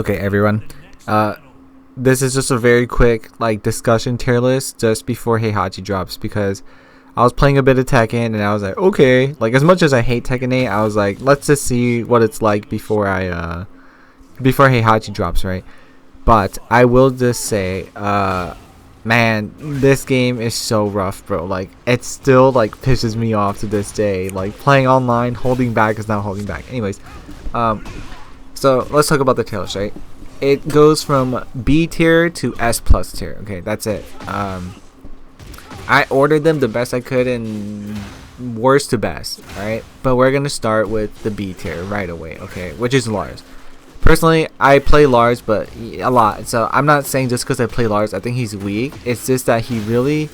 Okay, everyone. This is just a very quick discussion tier list just before Heihachi drops, because I was playing a bit of Tekken and I was like, okay, as much as I hate Tekken 8, I was like, let's just see what it's like before before Heihachi drops, right? But I will just say, man, this game is so rough, bro. It still pisses me off to this day. Playing online, holding back is not holding back. Anyways, so let's talk about the tier list, right? It goes from B tier to S plus tier. Okay, that's it. I ordered them the best I could and worst to best, alright? But we're gonna start with the B tier right away, okay? Which is Lars. Personally, I play Lars, but a lot. So I'm not saying just because I play Lars, I think he's weak. It's just that he really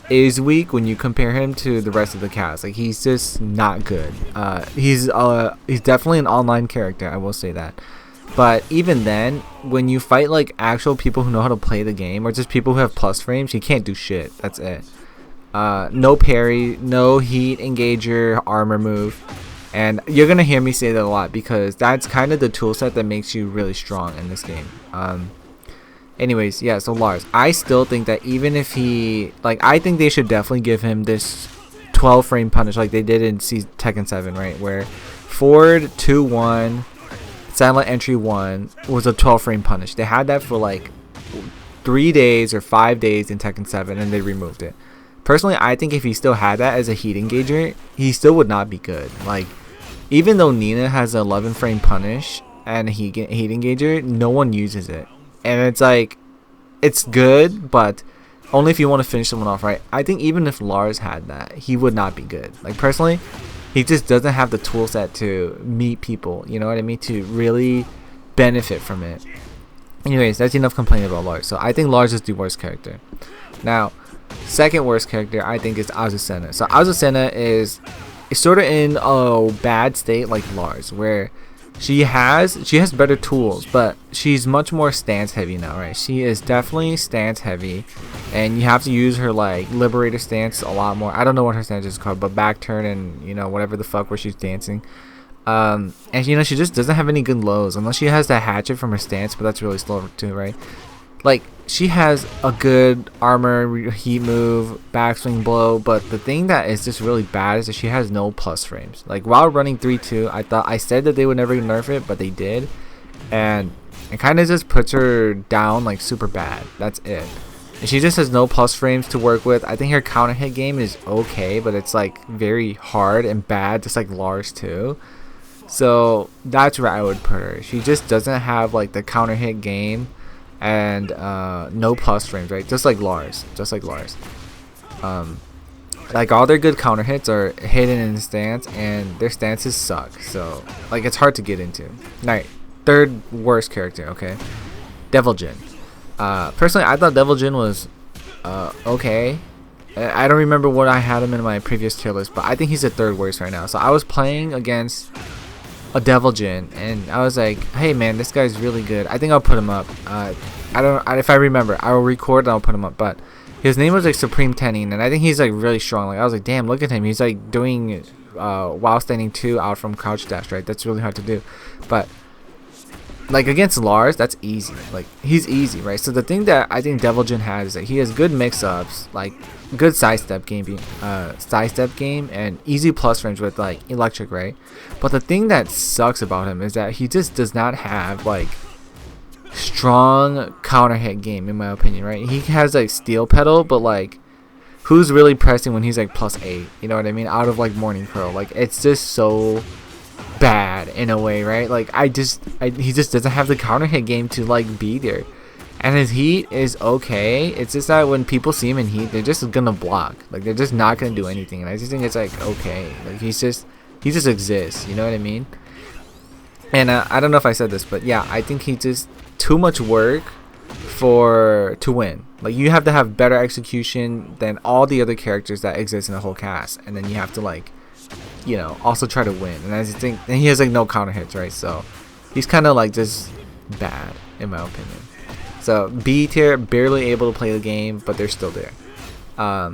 is weak when you compare him to the rest of the cast. He's just not good. He's definitely an online character, I will say that. But even then, when you fight actual people who know how to play the game, or just people who have plus frames, he can't do shit. That's it. No parry, no heat engager, armor move. And you're gonna hear me say that a lot because that's kind of the tool set that makes you really strong in this game. Anyways, yeah, so Lars, I still think that even if he I think they should definitely give him this 12 frame punish like they did in Tekken 7, right? Where forward 2-1, silent entry 1 was a 12 frame punish. They had that for 3 days or 5 days in Tekken 7 and they removed it. Personally, I think if he still had that as a heat engager, he still would not be good. Even though Nina has an 11 frame punish and a heat engager, no one uses it. And it's good, but only if you want to finish someone off, right? I think even if Lars had that, he would not be good. Personally, he just doesn't have the tool set to meet people, you know what I mean? To really benefit from it. Anyways, that's enough complaining about Lars. So I think Lars is the worst character. Now, second worst character I think is Azucena. So Azucena is sort of in a bad state like Lars, where she has better tools, but she's much more stance heavy now, right? She is definitely stance heavy, and you have to use her liberator stance a lot more. I don't know what her stance is called, but back turn and whatever the fuck where she's dancing. And she just doesn't have any good lows unless she has that hatchet from her stance, but that's really slow too, right? She has a good armor heat move, backswing blow, but the thing that is just really bad is that she has no plus frames. While running 3-2, I said that they would never nerf it, but they did, and it kind of just puts her down super bad. That's it. And she just has no plus frames to work with. I think her counter hit game is okay, but it's very hard and bad, just like Lars too. So that's where I would put her. She just doesn't have the counter hit game. And no plus frames, right? Just like Lars. All their good counter hits are hidden in the stance, and their stances suck. So it's hard to get into. Alright, third worst character, okay? Devil Jin. Personally, I thought Devil Jin was okay. I don't remember what I had him in my previous tier list, but I think he's the third worst right now. So I was playing against a Devil Jin, and I was like, hey man, this guy's really good. I think I'll put him up. If I remember, I will record and I'll put him up. But his name was Supreme Tenin, and I think he's really strong. I was like, damn, look at him. He's doing while standing 2 out from crouch dash, right? That's really hard to do. But against Lars, that's easy. He's easy, right? So the thing that I think Devil Jin has is that he has good mix-ups, good sidestep game, and easy plus range with electric, right? But the thing that sucks about him is that he just does not have strong counter hit game, in my opinion, right? He has steel pedal, but who's really pressing when he's +8? You know what I mean? Out of Morning Crow, it's just so bad in a way, right? He just doesn't have the counter hit game to be there. And his heat is okay. It's just that when people see him in heat, they're just gonna block. They're just not gonna do anything. And I just think it's okay. He just exists. You know what I mean? And I don't know if I said this, but yeah, I think he just too much work to win. You have to have better execution than all the other characters that exist in the whole cast, and then you have to also try to win. And I just think, and he has no counter hits, right? So he's kind of just bad in my opinion. So B tier, barely able to play the game, but they're still there. Now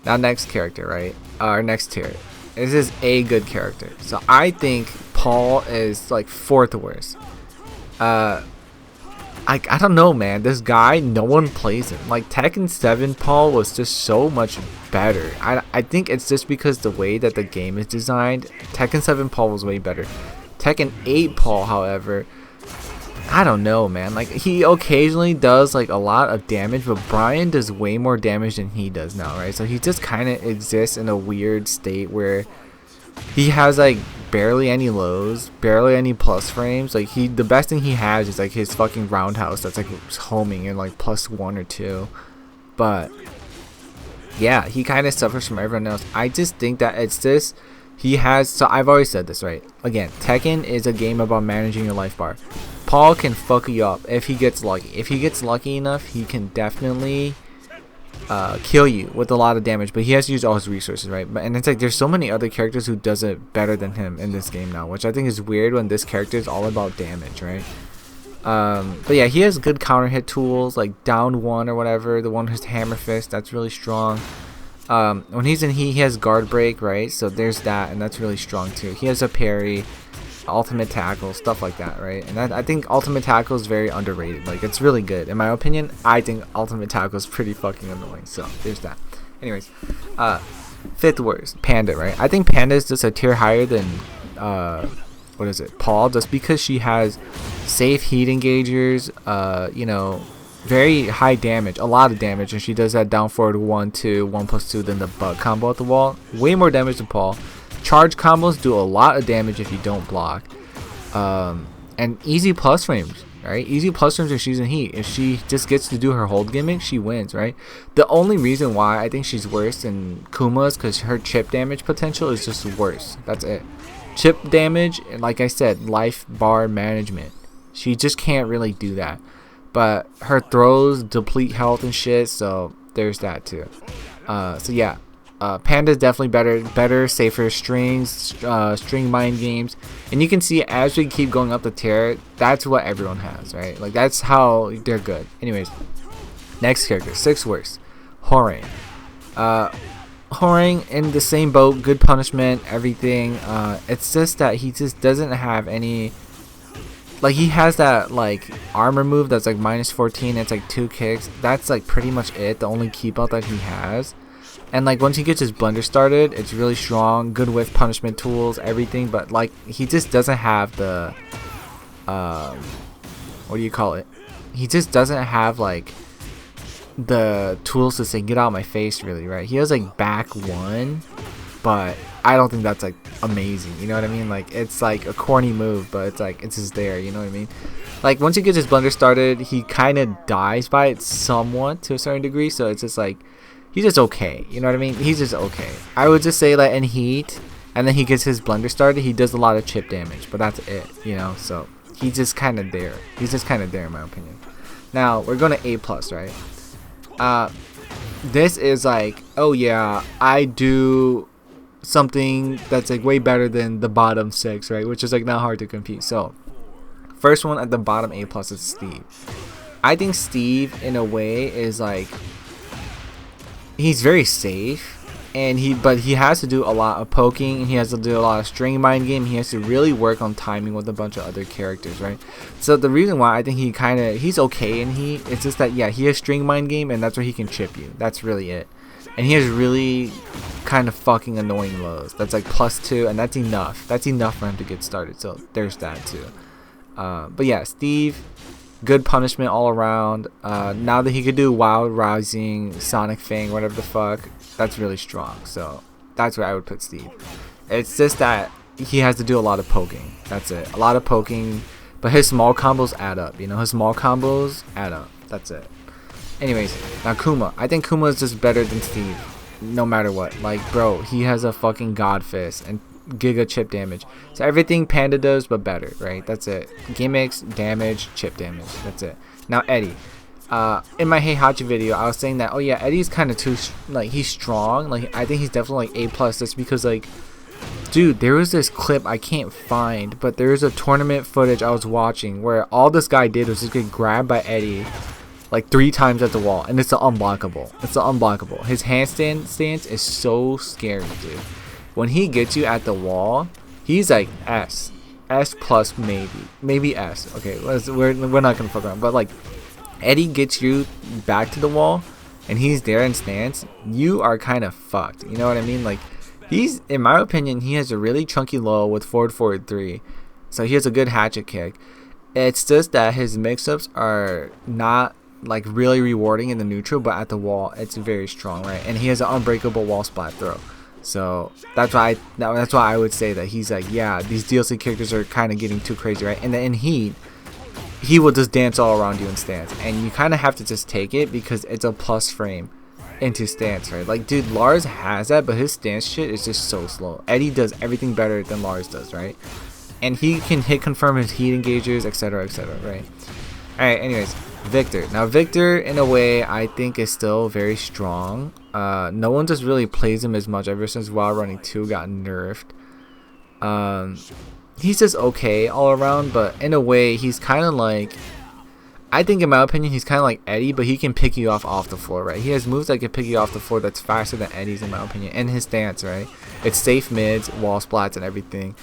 next character, right? Our next tier. This is a good character. So I think Paul is fourth worst. I don't know, man. This guy, no one plays him. Like Tekken 7 Paul was just so much better. I think it's just because the way that the game is designed. Tekken 7 Paul was way better. Tekken 8 Paul, however, I don't know, man. Like he occasionally does like a lot of damage, but Bryan does way more damage than he does now, right? So he just kind of exists in a weird state where he has like barely any lows, barely any plus frames. Like the best thing he has is like his fucking roundhouse that's like homing in like +1 or 2. But yeah, he kind of suffers from everyone else. I just think that it's this. He has, so I've always said this, right? Again, Tekken is a game about managing your life bar. Paul can fuck you up if he gets lucky. If he gets lucky enough, he can definitely kill you with a lot of damage, but he has to use all his resources, right? And it's like there's so many other characters who does it better than him in this game now, which I think is weird when this character is all about damage, right? But yeah, he has good counter hit tools like down 1 or whatever, the one who's hammer fist, that's really strong. When he's in heat, he has guard break, right? So there's that, and that's really strong too. He has a parry, ultimate tackle, stuff like that, right? And I think ultimate tackle is very underrated. Like it's really good in my opinion. I think ultimate tackle is pretty fucking annoying, so there's that. Anyways, 5th worst, Panda, right? I think Panda is just a tier higher than what is it, Paul, just because she has safe heat engagers, you know, very high damage, a lot of damage, and she does that down forward 1-2, 1+2, then the bug combo at the wall, way more damage than Paul. Charge combos do a lot of damage if you don't block, and easy plus frames, right? Easy plus frames if she's in heat. If she just gets to do her hold gimmick, she wins, right? The only reason why I think she's worse than Kuma is because her chip damage potential is just worse. That's it. Chip damage, and like I said, life bar management. She just can't really do that. But her throws deplete health and shit, so there's that too. So yeah. Panda's definitely better, safer strings, string mind games, and you can see as we keep going up the tier, that's what everyone has, right? Like that's how they're good. Anyways, next character, 6th worst, Hwoarang. Hwoarang in the same boat, good punishment, everything. It's just that he just doesn't have any. Like he has that like armor move that's like -14. It's like 2 kicks. That's like pretty much it. The only keep out that he has. And like once he gets his blender started, it's really strong, good with punishment tools, everything. But like he just doesn't have the, what do you call it? He just doesn't have like the tools to say get out of my face, really, right? He has like back 1, but I don't think that's like amazing. You know what I mean? Like it's like a corny move, but it's like it's just there. You know what I mean? Like once he gets his blender started, he kind of dies by it somewhat to a certain degree. So it's just like. He's just okay, you know what I mean? He's just okay. I would just say that in heat, and then he gets his blender started, he does a lot of chip damage, but that's it, you know? So he's just kind of there. He's just kind of there in my opinion. Now, we're going to A+, right? This is like, oh yeah, I do something that's like way better than the bottom 6, right? Which is like not hard to compete. So, first one at the bottom A+ is Steve. I think Steve, in a way, is like... He's very safe, and but he has to do a lot of poking, and he has to do a lot of string mind game. He has to really work on timing with a bunch of other characters, right? So the reason why I think he's okay in heat, it's just that yeah, he has string mind game, and that's where he can chip you. That's really it. And he has really kind of fucking annoying lows. That's like +2, and that's enough. That's enough for him to get started. So there's that too. But yeah, Steve. Good punishment all around. Now that he could do Wild Rising, Sonic Feng, whatever the fuck, that's really strong. So that's where I would put Steve. It's just that he has to do a lot of poking. That's it. A lot of poking. But his small combos add up. You know, his small combos add up. That's it. Anyways, now Kuma. I think Kuma is just better than Steve. No matter what. Like, bro, he has a fucking God Fist and Giga chip damage. So everything Panda does, but better, right? That's it. Gimmicks, damage, chip damage. That's it. Now Eddy. In my Heihachi video, I was saying that, oh yeah, Eddy's kind of too, like, he's strong. Like, I think he's definitely like A+. Just because, like, dude, there was this clip I can't find, but there's a tournament footage I was watching where all this guy did was just get grabbed by Eddy like 3 times at the wall, and it's unblockable. It's unblockable. His handstand stance is so scary, dude. When he gets you at the wall, he's like S. S plus, maybe S. Okay, we're not gonna fuck around, but like Eddy gets you back to the wall and he's there in stance, you are kind of fucked. You know what I mean? Like, he's, in my opinion, he has a really chunky low with forward 3, so he has a good hatchet kick. It's just that his mix-ups are not like really rewarding in the neutral, but at the wall it's very strong, right? And he has an unbreakable wall splat throw. So that's why I would say that he's like, yeah, these DLC characters are kind of getting too crazy, right? And then in Heat, he will just dance all around you in stance, and you kind of have to just take it because it's a plus frame into stance, right? Like, dude, Lars has that, but his stance shit is just so slow. Eddy does everything better than Lars does, right? And he can hit confirm his heat engagers, etc., right? Alright, anyways, Victor. Now, Victor, in a way, I think is still very strong. No one just really plays him as much ever since Wild Running 2 got nerfed. He's just okay all around, but in a way, he's kind of like, I think in my opinion, he's kind of like Eddy, but he can pick you off the floor, right? He has moves that can pick you off the floor that's faster than Eddy's, in my opinion, and his stance, right? It's safe mids, wall splats, and everything.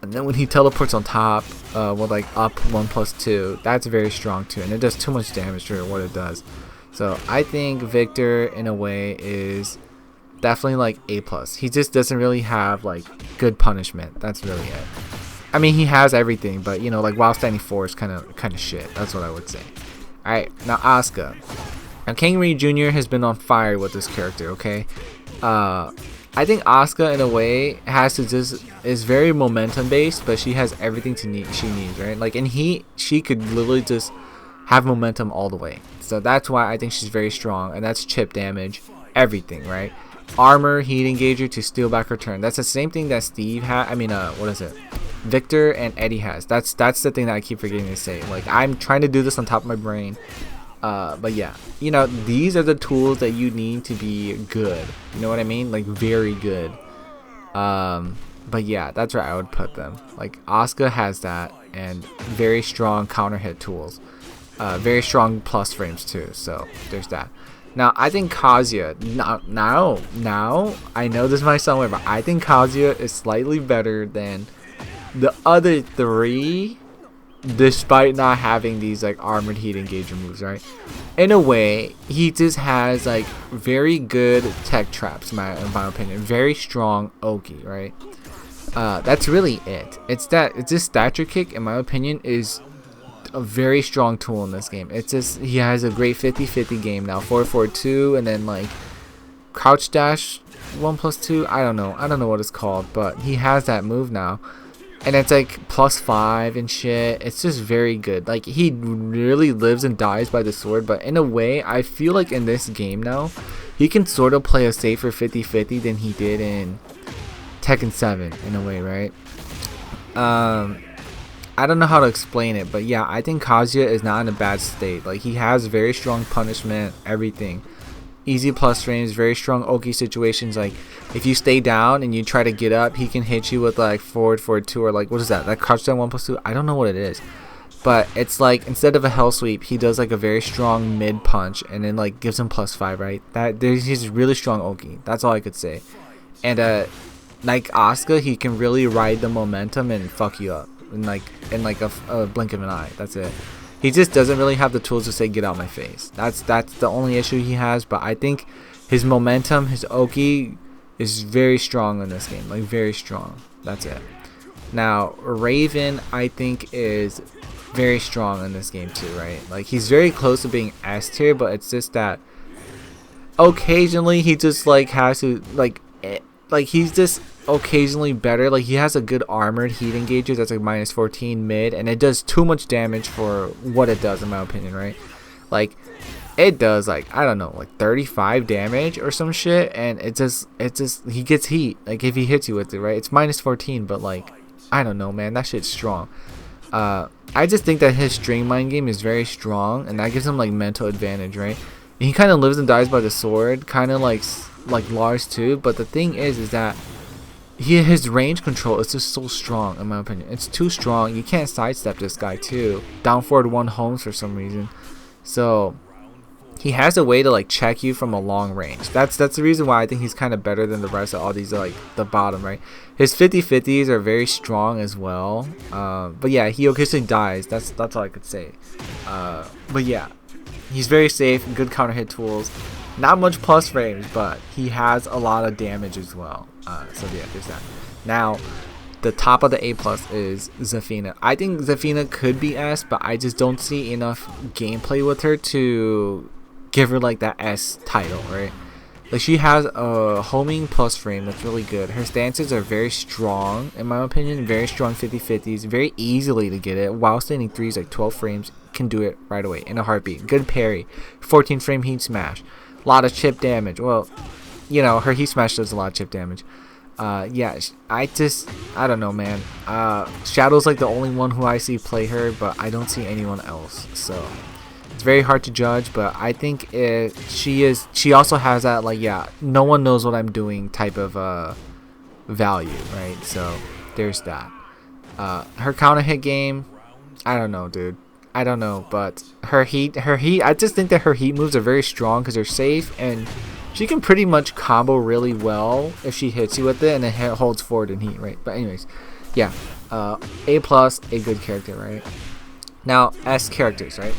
And then when he teleports on top with like up 1+2, that's very strong too, and it does too much damage for what it does. So I think Victor in a way is definitely like A+. He just doesn't really have like good punishment. That's really it. I mean, he has everything, but you know, like while standing 4 is kind of shit. That's what I would say. All right, now Asuka. Now King Ree Jr. has been on fire with this character. Okay, I think Asuka in a way has to just is very momentum based, but she has everything she needs, right? Like in Heat, she could literally just have momentum all the way. So that's why I think she's very strong, and that's chip damage, everything, right? Armor, heat engager to steal back her turn. That's the same thing that Steve had. I mean, what is it? Victor and Eddy has. That's the thing that I keep forgetting to say. Like, I'm trying to do this on top of my brain. But yeah, you know, these are the tools that you need to be good. You know what I mean? Like, very good. But yeah, that's where I would put them. Like, Asuka has that, and very strong counter hit tools. Very strong plus frames too. So there's that. Now I think Kazuya. Now I know this might sound weird, but I think Kazuya is slightly better than the other 3, despite not having these like armored heat engager moves, right? In a way, he just has like very good tech traps, in my opinion. Very strong Oki, right? That's really it. It's this stature kick, in my opinion, is a very strong tool in this game. It's just, he has a great 50-50 game now. 4-4-2, and then like crouch dash 1+2. I don't know what it's called, but he has that move now. And it's like +5 and shit. It's just very good. Like, he really lives and dies by the sword. But in a way, I feel like in this game now, he can sort of play a safer 50-50 than he did in Tekken 7, in a way, right? I don't know how to explain it, but yeah, I think Kazuya is not in a bad state. Like, he has very strong punishment, everything. Easy plus frames, very strong Oki situations. Like, if you stay down and you try to get up, he can hit you with like forward 2, or like, what is that? Like crouch down 1+2? I don't know what it is. But it's like, instead of a hell sweep, he does like a very strong mid punch, and then like gives him +5, right? He's really strong Oki. That's all I could say. And like Asuka, he can really ride the momentum and fuck you up in like a blink of an eye. That's it. He just doesn't really have the tools to say get out my face. That's the only issue he has. But I think his momentum, his Oki, is very strong in this game. Like, very strong. That's it. Now Raven, I think, is very strong in this game too, right? Like, he's very close to being S tier, but it's just that occasionally he just like has to like he's just occasionally better. Like, he has a good armored heat engager that's like -14 mid, and it does too much damage for what it does, in my opinion, right? Like, it does like, I don't know, like 35 damage or some shit, and it just he gets heat like if he hits you with it, right? It's -14, but like, I don't know, man, that shit's strong. I just think that his string mine game is very strong, and that gives him like mental advantage, right? And he kind of lives and dies by the sword, kind of like Lars too. But the thing is that his range control is just so strong, in my opinion. It's too strong. You can't sidestep this guy too. Down forward 1 homes for some reason. So he has a way to like check you from a long range. That's the reason why I think he's kind of better than the rest of all these, like the bottom, right? His 50-50s are very strong as well. But yeah, he occasionally dies. That's all I could say. But yeah, he's very safe, good counter hit tools. Not much plus frames, but he has a lot of damage as well. So yeah, there's that. Now, the top of the A+ is Zafina. I think Zafina could be S, but I just don't see enough gameplay with her to give her like that S title, right? Like, she has a homing plus frame that's really good. Her stances are very strong, in my opinion. Very strong 50-50s. Very easily to get it. While standing 3s, like 12 frames, can do it right away in a heartbeat. Good parry. 14 frame heat smash. A lot of chip damage. Well, you know, her heat smash does a lot of chip damage. Yeah, I don't know, man. Shadow's like the only one who I see play her, but I don't see anyone else. So it's very hard to judge, but I think she also has that, like, yeah, no one knows what I'm doing type of value, right? So there's that. Her counter hit game, I don't know, dude. I don't know, but her heat, I just think that her heat moves are very strong because they're safe, and she can pretty much combo really well if she hits you with it and then holds forward in heat, right? But anyways, yeah, A+, a good character, right? Now, S characters, right?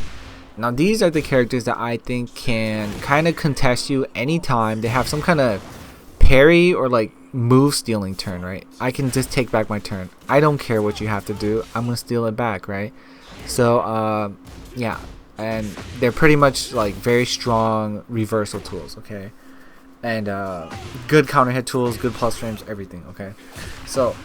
Now, these are the characters that I think can kind of contest you anytime they have some kind of parry or like move stealing turn, right? I can just take back my turn. I don't care what you have to do. I'm going to steal it back, right? So, yeah. And they're pretty much like very strong reversal tools, okay? And good counter hit tools, good plus frames, everything, okay? So,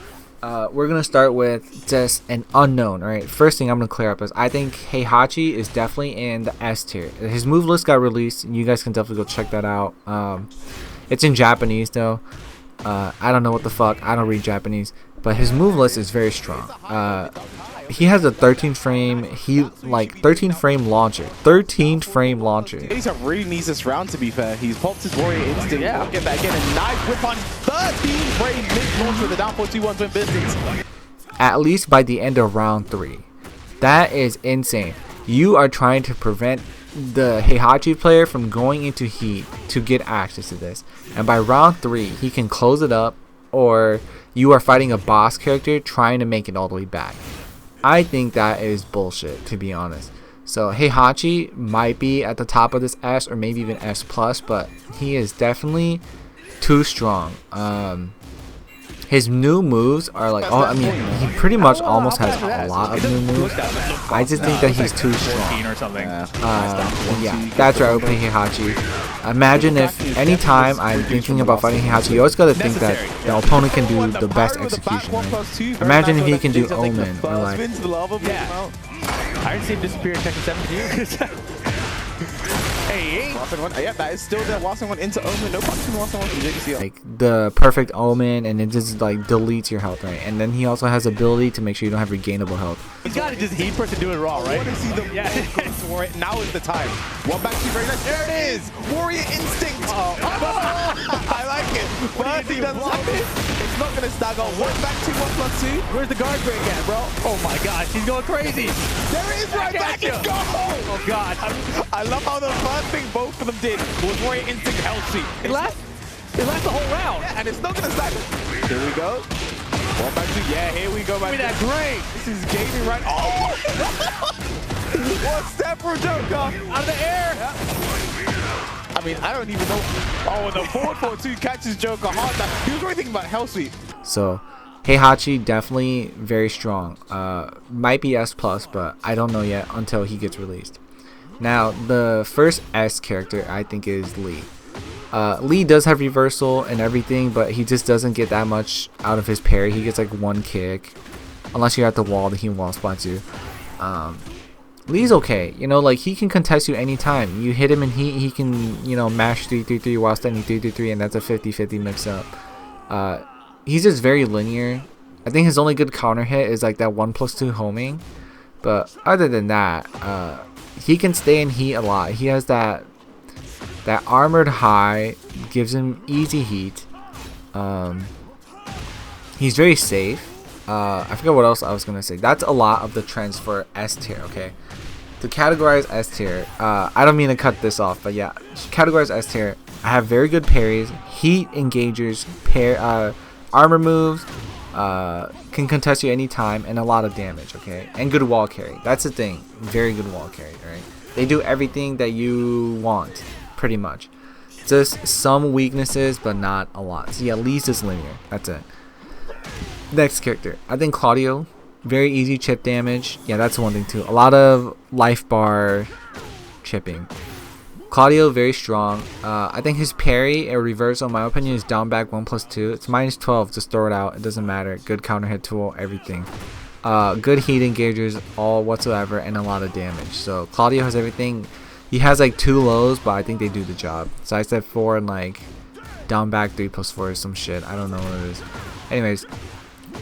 we're going to start with just an unknown, right? First thing I'm going to clear up is I think Heihachi is definitely in the S tier. His move list got released, and you guys can definitely go check that out. It's in Japanese, though. I don't know what the fuck. I don't read Japanese. But his move list is very strong. He has a 13 frame launcher. 13 frame launcher. He's really needs this round, to be fair. He's popped his warrior instant. Yeah, I'll get back in and knife whip on 13 frame mid launcher with the down 4-2-1 win business. At least by the end of round 3. That is insane. You are trying to prevent the Heihachi player from going into heat to get access to this. And by round 3, he can close it up, or you are fighting a boss character trying to make it all the way back. I think that is bullshit, to be honest. So Heihachi might be at the top of this S or maybe even S+, but he is definitely too strong. His new moves are like, oh, I mean, he pretty much almost has a lot of new moves. I just think that he's too strong. Yeah, that's right, I would play Heihachi. Imagine if anytime I'm thinking about fighting Heihachi, you always gotta think that the opponent can do the best execution, right? Imagine if he can do Omen, or like... I didn't see him disappear in Tekken 7 too. Hey, yeah, that is still there. Watson went into Omen. No punch Watson went like the perfect Omen, and it just like deletes your health, right? And then he also has ability to make sure you don't have regainable health. He's got to just heat first to do it raw, right? I want to see the warrior. Now is the time. One back to very nice. There it is. Warrior instinct. I like it. First he does something. It's not gonna stagger. One back to 1+2. Where's the guard break at, bro? Oh my gosh, he's going crazy. There it is, right back. Let's go. Oh god. I love how the first thing both of them did was warrior instinct health sheet. It lasts the whole round. Yeah, and it's not gonna stagger. Here we go. One back to, yeah, here we go. Give me that great. This is gaming right. Oh! One step for Joker. Out of the air. Yeah. I mean, I don't even know. Oh, and the forward 4-2 catches Joker hard. He was really thinking about health sweep. So, Heihachi definitely very strong. Might be S+, but I don't know yet until he gets released. Now, the first S character I think is Lee. Lee does have reversal and everything, but he just doesn't get that much out of his parry. He gets like one kick. Unless you're at the wall, then he wall spots you. Lee's okay, you know, like he can contest you anytime. You hit him and he can, you know, mash 3-3-3 while standing 3-3-3, and that's a 50-50 mix up. He's just very linear. I think his only good counter hit is like that 1+2 homing, but other than that, he can stay in heat a lot. He has that armored high, gives him easy heat. He's very safe. I forget what else I was gonna say. That's a lot of the trends for S tier, okay? to categorize S tier, I don't mean to cut this off, but yeah, categorize S tier. I have very good parries, heat engagers, armor moves, can contest you anytime, and a lot of damage, okay? And good wall carry. That's the thing. Very good wall carry, right? They do everything that you want, pretty much. Just some weaknesses, but not a lot. So yeah, Lise is linear. That's it. Next character. I think Claudio. Very easy chip damage. Yeah, that's one thing too. A lot of life bar chipping. Claudio, very strong. I think his parry or reversal, in my opinion, is down back 1+2. It's -12. Just throw it out. It doesn't matter. Good counter hit tool, everything. Good heat engagers, all whatsoever, and a lot of damage. So Claudio has everything. He has like 2 lows, but I think they do the job. Side step 4 and like down back 3+4 or some shit. I don't know what it is. Anyways,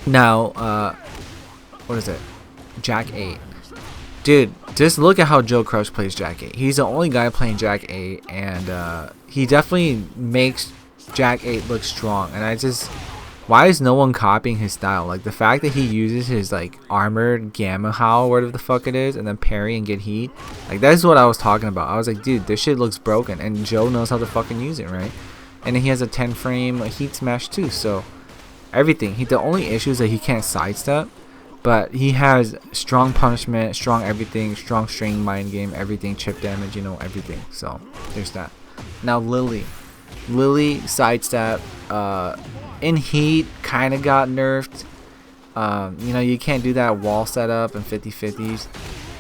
now what is it? Jack 8. Dude, just look at how Joe Crush plays Jack 8. He's the only guy playing Jack 8, and he definitely makes Jack 8 look strong. And why is no one copying his style? Like the fact that he uses his like armored gamma howl, whatever the fuck it is, and then parry and get heat. Like that's what I was talking about. I was like, dude, this shit looks broken, and Joe knows how to fucking use it, right? And then he has a 10 frame heat smash too. So everything. The only issue is that he can't sidestep. But he has strong punishment, strong everything, strong string mind game, everything, chip damage, you know, everything. So there's that. Now Lili. Lili sidestep. In heat, kind of got nerfed. You know, you can't do that wall setup and 50-50s.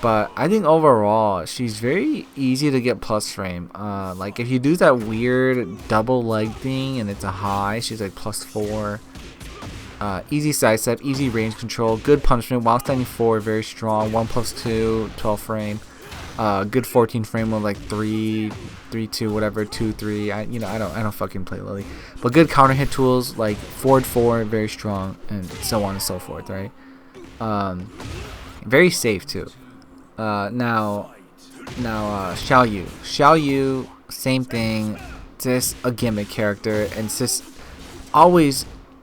But I think overall, she's very easy to get plus frame. Like if you do that weird double leg thing and it's a high, she's like +4. Easy sidestep, easy range control, good punishment, while standing 4, very strong, 1+2, 12 frame, good 14 frame with like 3-2, whatever, 2-3. I don't fucking play Lili, but good counter hit tools like forward 4, very strong, and so on and so forth, right? Very safe too. Now Xiaoyu. Xiaoyu, same thing, just a gimmick character, and it's just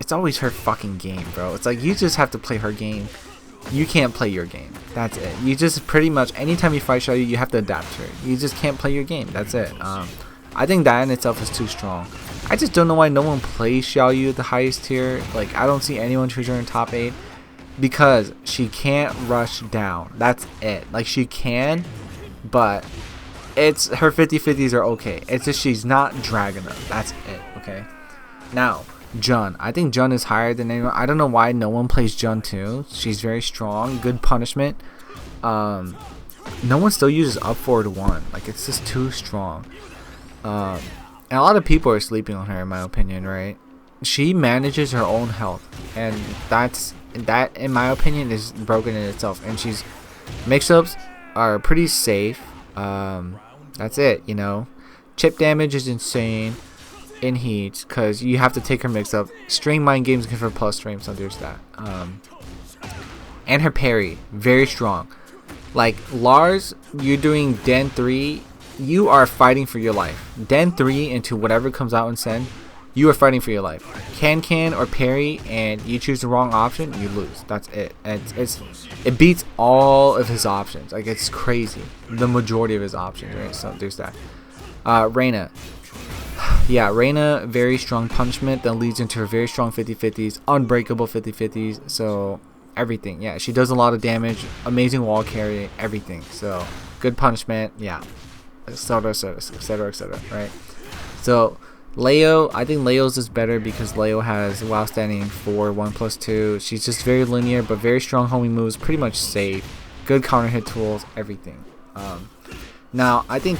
it's always her fucking game, bro. It's like you just have to play her game. You can't play your game. That's it. You just pretty much anytime you fight Xiaoyu, you have to adapt to her. You just can't play your game. That's it. I think that in itself is too strong. I just don't know why no one plays Xiaoyu at the highest tier. Like I don't see anyone choose her in top 8 because she can't rush down. That's it. Like she can, but it's her 50-50s are okay. It's just she's not Dragunov. That's it. Okay. Now. Jun. I think Jun is higher than anyone. I don't know why no one plays Jun too. She's very strong. Good punishment. No one still uses up forward 1. Like it's just too strong. And a lot of people are sleeping on her in my opinion, right? She manages her own health, and that in my opinion is broken in itself. And she's mix-ups are pretty safe. That's it, you know. Chip damage is insane. In heat, because you have to take her mix up. String mind games give her plus frame, so there's that. And her parry, very strong. Like Lars, you're doing Den 3, you are fighting for your life. Den 3 into whatever comes out in Sen, you are fighting for your life. Can or parry, and you choose the wrong option, you lose. That's it. And it beats all of his options. Like it's crazy. The majority of his options, right? So there's that. Reina. Yeah, Reina, very strong punishment that leads into her very strong 50-50s, unbreakable 50-50s, so everything. Yeah, she does a lot of damage, amazing wall carry, everything. So good punishment, yeah, etc, right? So Leo, I think Leo's is better because Leo has while standing 4, 1+2. She's just very linear, but very strong homing moves, pretty much safe. Good counter hit tools, everything. Now I think.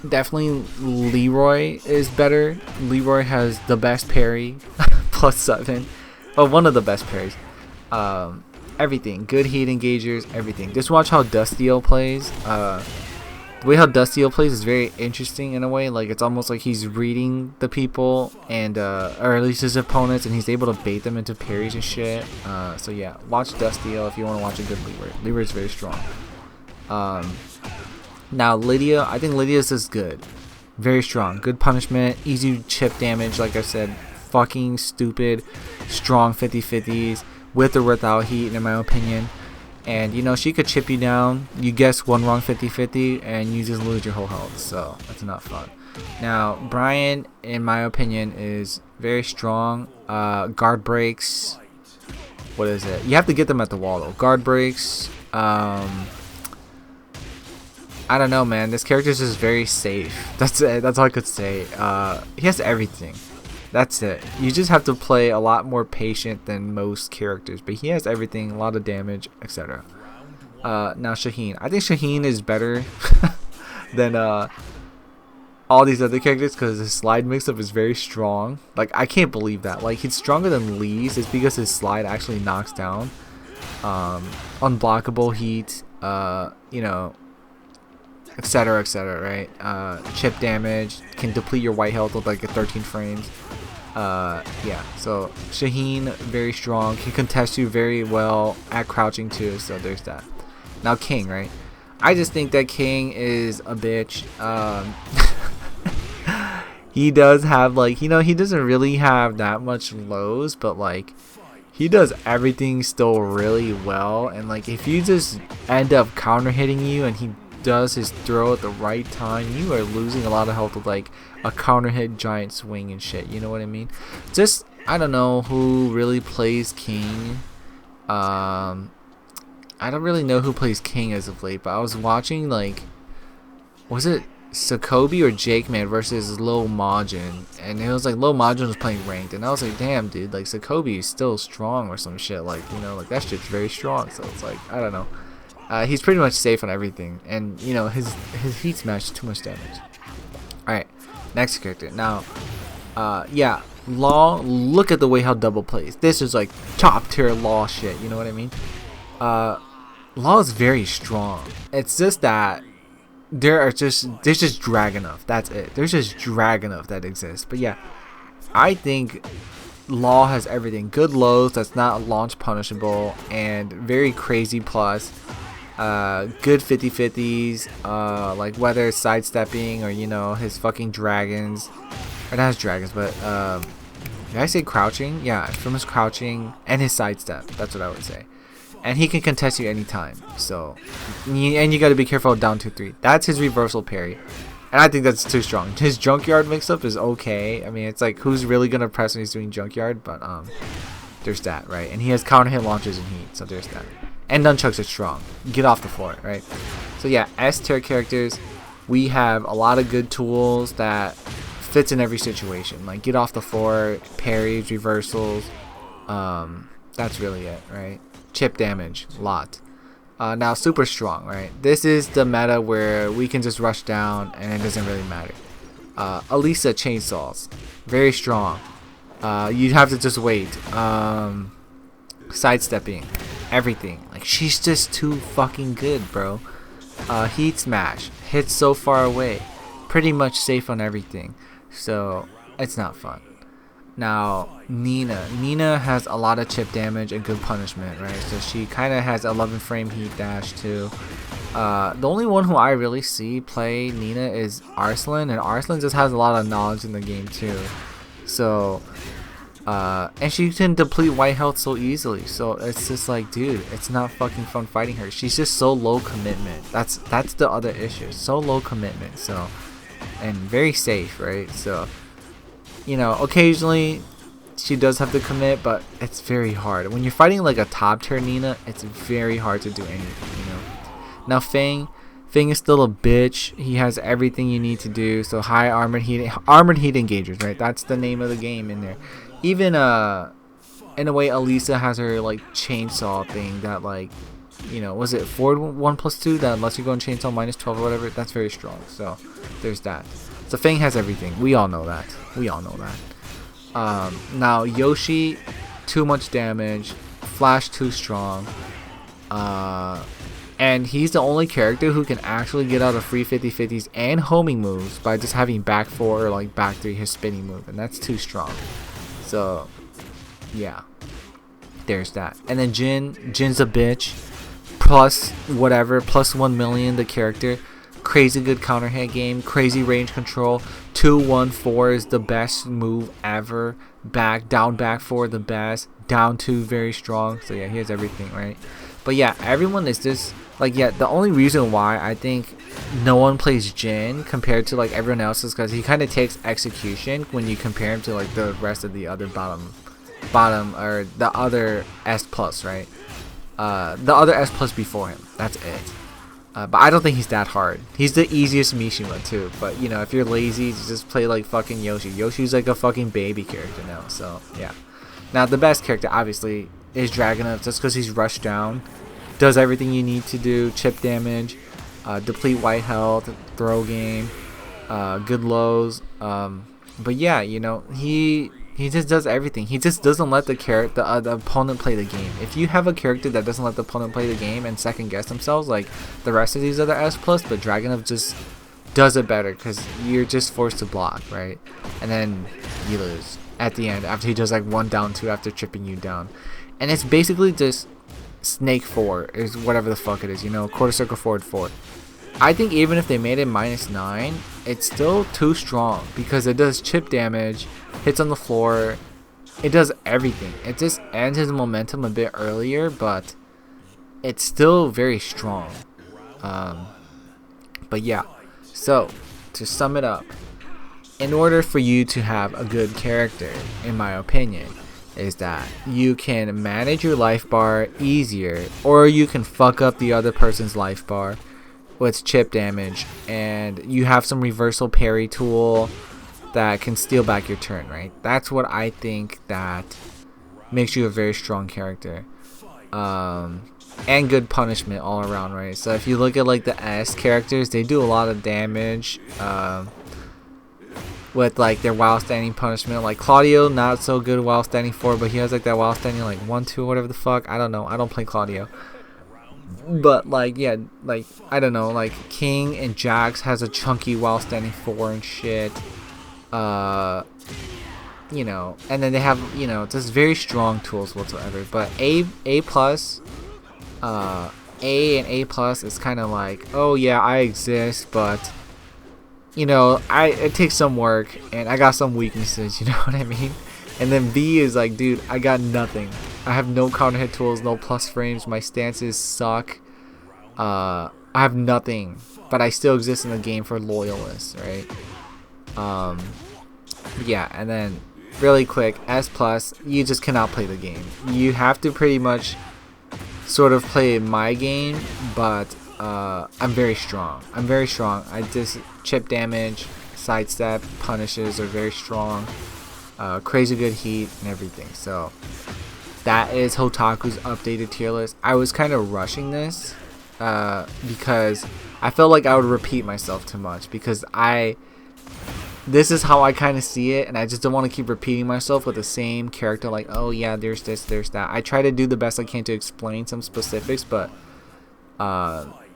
Definitely Leroy is better. Leroy has the best parry, +7. Oh, one of the best parries. Everything. Good heat engagers, everything. Just watch how Dustiel plays. The way how Dustiel plays is very interesting in a way. Like it's almost like he's reading the people and or at least his opponents, and he's able to bait them into parries and shit. So yeah, watch Dustiel if you want to watch a good Leroy. Leroy is very strong. Now Lidia, I think Lidia's is good. Very strong. Good punishment. Easy chip damage, like I said. Fucking stupid. Strong 50-50s. With or without heat, in my opinion. And you know, she could chip you down. You guess one wrong 50-50 and you just lose your whole health. So that's not fun. Now Bryan, in my opinion, is very strong. Guard breaks. What is it? You have to get them at the wall though. Guard breaks. I don't know, man. This character is just very safe. That's it. That's all I could say. He has everything. That's it. You just have to play a lot more patient than most characters. But he has everything. A lot of damage, etc. Now Shaheen. I think Shaheen is better than all these other characters because his slide mix-up is very strong. Like, I can't believe that. Like, he's stronger than Lee's. It's because his slide actually knocks down unblockable heat, you know, etc, right? Chip damage, can deplete your white health with like 13 frames. Yeah, so Shaheen, very strong, can contest you very well at crouching too, so there's that. Now King, right? I just think that King is a bitch. He does have, like, you know, he doesn't really have that much lows, but like he does everything still really well. And like, if you just end up counter hitting you and he does his throw at the right time, you are losing a lot of health with like a counter hit giant swing and shit, you know what I mean? Just, I don't know who really plays King. I don't really know who plays King as of late, but I was watching, like, was it Sokobi or Jake Man versus Lil Majin, and it was like Lil Majin was playing ranked, and I was like, damn dude, like Sokobi is still strong or some shit, like, you know, like that shit's very strong. So it's like, I don't know, he's pretty much safe on everything, and you know, his heat smash is too much damage. Alright, next character. Now yeah, Law, look at the way how double plays. This is like top tier Law shit, you know what I mean? Law is very strong. It's just that there's just Dragunov. That's it. There's just Dragunov that exists. But yeah, I think Law has everything. Good lows that's not launch punishable, and very crazy plus. Good 50-50s. Like whether it's sidestepping or, you know, his fucking dragons. Or not his dragons, but did I say crouching? Yeah, from his crouching and his sidestep. That's what I would say. And he can contest you anytime. So, and you got to be careful of down 2-3. That's his reversal parry, and I think that's too strong. His junkyard mix-up is okay. I mean, it's like, who's really gonna press when he's doing junkyard? But there's that, right? And he has counter hit launches and heat, so there's that. And nunchucks are strong. Get off the floor, right? So yeah, S tier characters, we have a lot of good tools that fits in every situation. Like get off the floor, parries, reversals. That's really it, right? Chip damage, lot. Now super strong, right? This is the meta where we can just rush down and it doesn't really matter. Alisa chainsaws, very strong. You'd have to just wait. Sidestepping, everything. Like, she's just too fucking good, bro. Heat smash, hits so far away, pretty much safe on everything. So it's not fun. Now Nina has a lot of chip damage and good punishment, right? So she kind of has 11 frame heat dash too. The only one who I really see play Nina is Arslan, and Arslan just has a lot of knowledge in the game too. So and she can deplete white health so easily. So it's just like, dude, it's not fucking fun fighting her. She's just so low commitment. That's the other issue. So low commitment. So, and very safe, right? So, you know, occasionally she does have to commit, but it's very hard. When you're fighting like a top tier Nina, it's very hard to do anything, you know. Now Feng is still a bitch. He has everything you need to do. So high armored heat engagers, right? That's the name of the game in there. Even in a way, Alisa has her like chainsaw thing that, like, you know, was it forward 1+2 that lets you go in chainsaw -12 or whatever? That's very strong. So there's that. So Feng has everything. We all know that. Now Yoshi, too much damage. Flash too strong. And he's the only character who can actually get out of free 50-50s and homing moves by just having back 4 or like back 3 his spinning move, and that's too strong. So yeah, there's that. And then Jin's a bitch. Plus whatever, plus 1 million the character. Crazy good counter hit game, crazy range control. 2-1-4 is the best move ever. Back 4 the best. Down 2 very strong. So yeah, he has everything, right? But yeah, everyone is just like, yeah, the only reason why I think no one plays Jin compared to like everyone else is because he kind of takes execution when you compare him to like the rest of the other bottom or the other S plus, right? The other S plus before him. That's it. But I don't think he's that hard. He's the easiest Mishima too. But you know, if you're lazy, just play like fucking Yoshi. Yoshi's like a fucking baby character now. So yeah. Now the best character obviously is Dragunov, just because he's rushed down, does everything you need to do, chip damage, deplete white health, throw game, good lows. But yeah, you know, he just does everything. He just doesn't let the opponent play the game. If you have a character that doesn't let the opponent play the game and second guess themselves like the rest of these other S plus, but Dragunov just does it better because you're just forced to block, right? And then you lose at the end after he does like 1 down 2 after tripping you down. And it's basically just snake 4 is whatever the fuck it is, you know, quarter circle forward 4. I think even if they made it -9, it's still too strong because it does chip damage, hits on the floor, it does everything. It just ends his momentum a bit earlier, but it's still very strong. But yeah, so to sum it up, in order for you to have a good character, in my opinion, is that you can manage your life bar easier, or you can fuck up the other person's life bar with chip damage, and you have some reversal parry tool that can steal back your turn, right? That's what I think that makes you a very strong character. And good punishment all around, right? So if you look at like the S characters, they do a lot of damage with like their while standing punishment. Like Claudio, not so good while standing 4, but he has like that while standing like 1-2 whatever the fuck. I don't know, I don't play Claudio. But like, yeah, like I don't know, like King and Jax has a chunky while standing 4 and shit. You know, and then they have, you know, just very strong tools whatsoever. But A plus, A and A plus is kind of like, oh yeah, I exist, but you know, it takes some work and I got some weaknesses, you know what I mean? And then B is like, dude, I got nothing. I have no counter hit tools, no plus frames, my stances suck. I have nothing, but I still exist in the game for loyalists, right? Yeah, and then really quick, S plus, you just cannot play the game. You have to pretty much sort of play my game, but I'm very strong. I just chip damage, sidestep, punishes are very strong, crazy good heat and everything. So that is Hotaku's updated tier list. I was kind of rushing this because I felt like I would repeat myself too much, because this is how I kind of see it, and I just don't want to keep repeating myself with the same character, like, oh yeah, there's this, there's that. I try to do the best I can to explain some specifics, but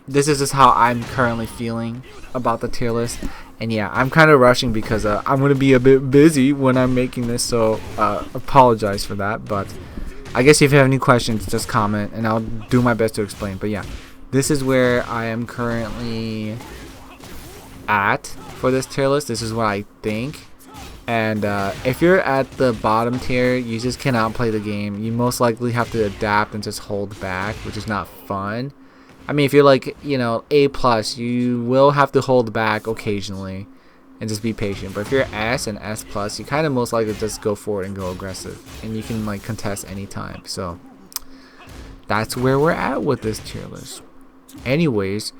this is just how I'm currently feeling about the tier list. And yeah, I'm kind of rushing because I'm going to be a bit busy when I'm making this, so apologize for that. But I guess if you have any questions, just comment and I'll do my best to explain. But yeah, this is where I am currently at for this tier list. This is what I think. And if you're at the bottom tier, you just cannot play the game. You most likely have to adapt and just hold back, which is not fun. I mean, if you're like, you know, A plus, you will have to hold back occasionally and just be patient. But if you're S and S plus, you kind of most likely just go forward and go aggressive, and you can like contest anytime. So that's where we're at with this tier list. Anyways,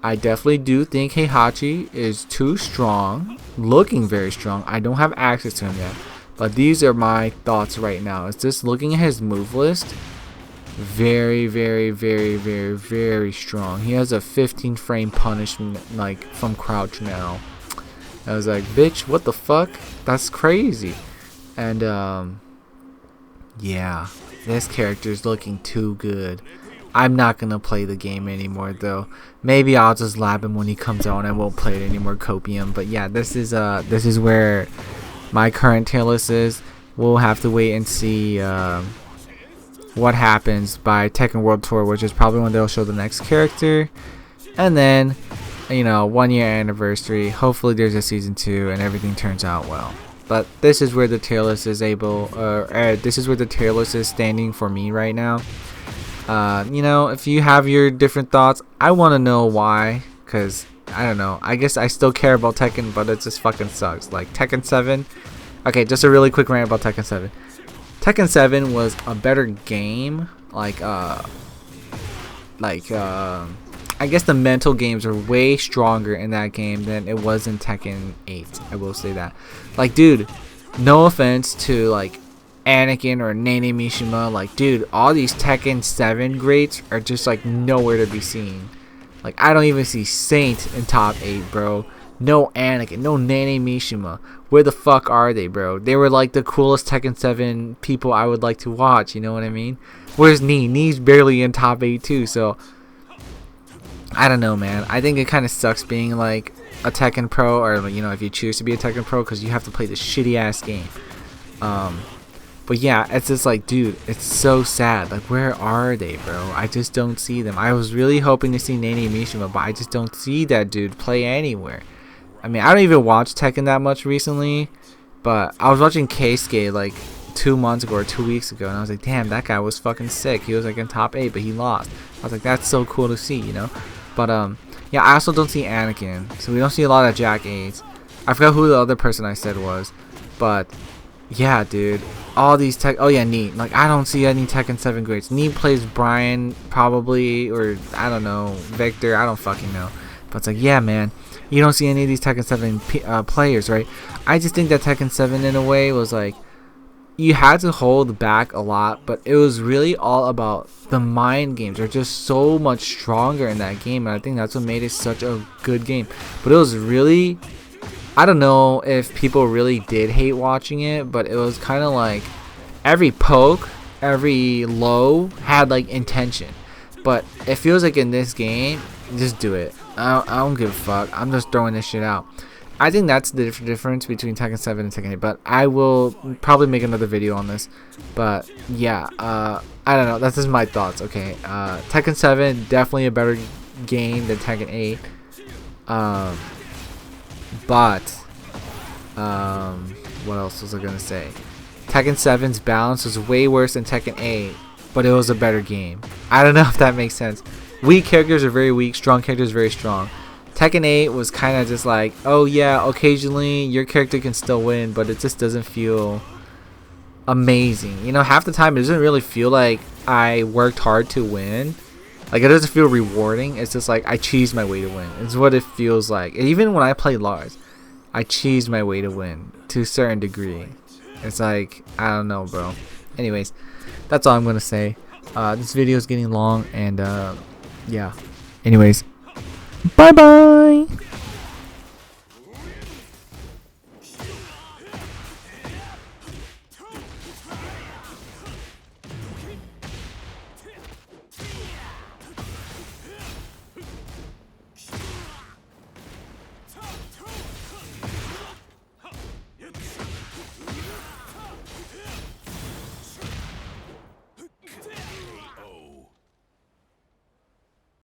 I definitely do think Heihachi is too strong, looking very strong. I don't have access to him yet, but these are my thoughts right now. It's just looking at his move list. Very, very, very, very, very strong. He has a 15 frame punishment like from crouch now. I was like, bitch, what the fuck? That's crazy. And yeah, this character is looking too good. I'm not gonna play the game anymore though. Maybe I'll just lab him when he comes out and I won't play it anymore, copium. But yeah, this is where my current tier list is. We'll have to wait and see what happens by Tekken World Tour, which is probably when they'll show the next character. And then, you know, 1 year anniversary. Hopefully there's a season 2 and everything turns out well. But this is where the tier list is this is where the tier list is standing for me right now. You know, if you have your different thoughts, I want to know why, because I don't know. I guess I still care about Tekken, but it just fucking sucks. Like Tekken 7. Okay, just a really quick rant about Tekken 7. Tekken 7 was a better game. I guess the mental games are way stronger in that game than it was in Tekken 8. I will say that. Like, dude, no offense to like Anakin or Nene Mishima, like, dude, all these Tekken 7 greats are just like nowhere to be seen. Like, I don't even see Saint in top 8, bro. No Anakin, no Nene Mishima. Where the fuck are they, bro? They were like the coolest Tekken 7 people I would like to watch, you know what I mean? Where's Nee? Nee's barely in top 8 too, so I don't know, man. I think it kind of sucks being like a Tekken Pro, or you know, if you choose to be a Tekken Pro, because you have to play this shitty ass game. But yeah, it's just like, dude, it's so sad. Like, where are they, bro? I just don't see them. I was really hoping to see Nene Mishima, but I just don't see that dude play anywhere. I mean, I don't even watch Tekken that much recently, but I was watching Keisuke like 2 months ago or 2 weeks ago, and I was like, damn, that guy was fucking sick. He was like in top 8, but he lost. I was like, that's so cool to see, you know? But yeah, I also don't see Anakin, so we don't see a lot of Jack 8s. I forgot who the other person I said was, but yeah, dude, all these oh yeah, Nee. Like, I don't see any Tekken 7 greats. Nee plays Bryan probably, or I don't know, Victor, I don't fucking know. But it's like, yeah, man, you don't see any of these Tekken 7 players, right? I just think that Tekken 7 in a way was like, you had to hold back a lot, but it was really all about the mind games. They're just so much stronger in that game, and I think that's what made it such a good game. But it was really, I don't know if people really did hate watching it, but it was kind of like every poke, every low had like intention. But it feels like in this game, just do it. I don't give a fuck. I'm just throwing this shit out. I think that's the difference between Tekken 7 and Tekken 8, but I will probably make another video on this. But yeah, I don't know. That's just my thoughts. Okay, Tekken 7 definitely a better game than Tekken 8. But what else was I gonna say? Tekken 7's balance was way worse than Tekken 8, but it was a better game. I don't know if that makes sense. Weak characters are very weak, strong characters are very strong. Tekken 8 was kind of just like, oh yeah, occasionally your character can still win, but it just doesn't feel amazing. You know, half the time it doesn't really feel like I worked hard to win. Like, it doesn't feel rewarding. It's just like I cheesed my way to win. It's what it feels like. And even when I play Lars, I cheesed my way to win to a certain degree. It's like, I don't know, bro. Anyways, that's all I'm gonna say. This video is getting long, and yeah. Anyways, bye bye.